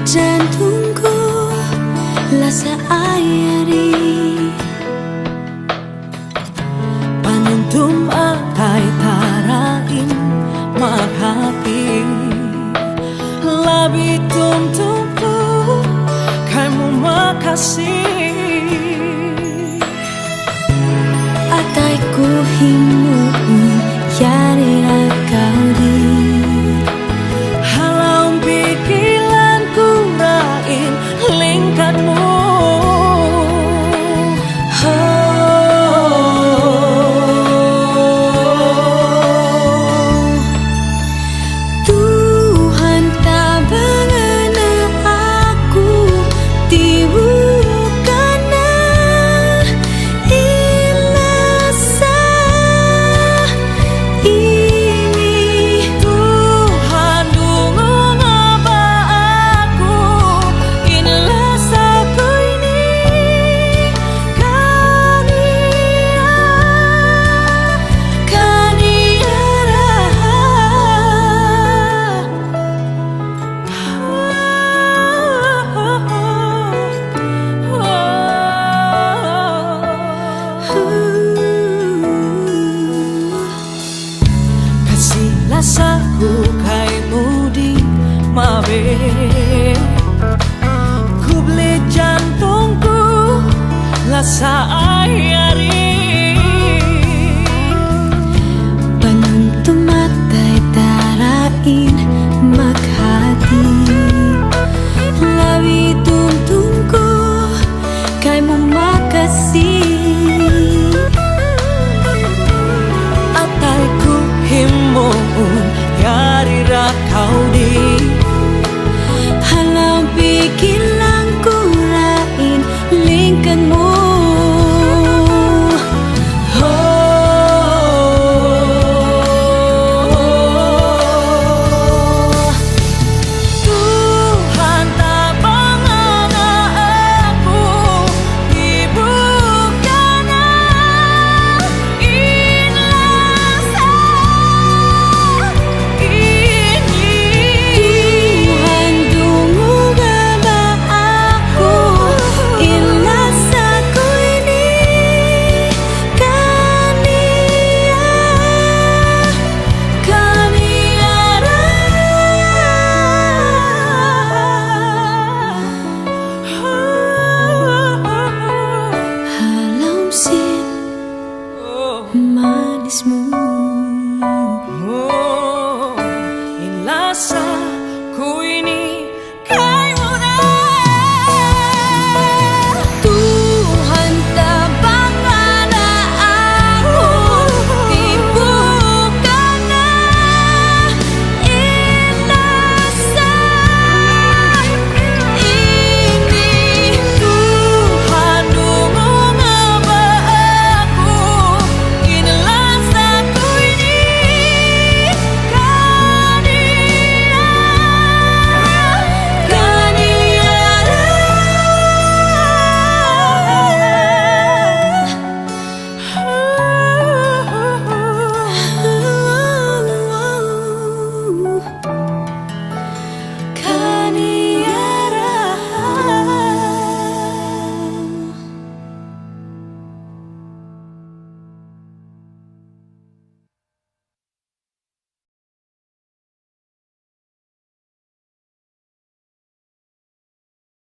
jantungku lasa ayari Panuntum atai tarain maghati Labi tumtumku kaimu makasih Atai ku himuun yari rakaudi Halau pikiranku rain lingkatmu Rasaku kaimu di mabe Ku beli jantungku lasa ayari Penuntum matai tarain maghati Lawi tuntunku kaimu makasih Ataiku himun yari rakaudi Halau pikiranku rain lingkatmu manismu in lasa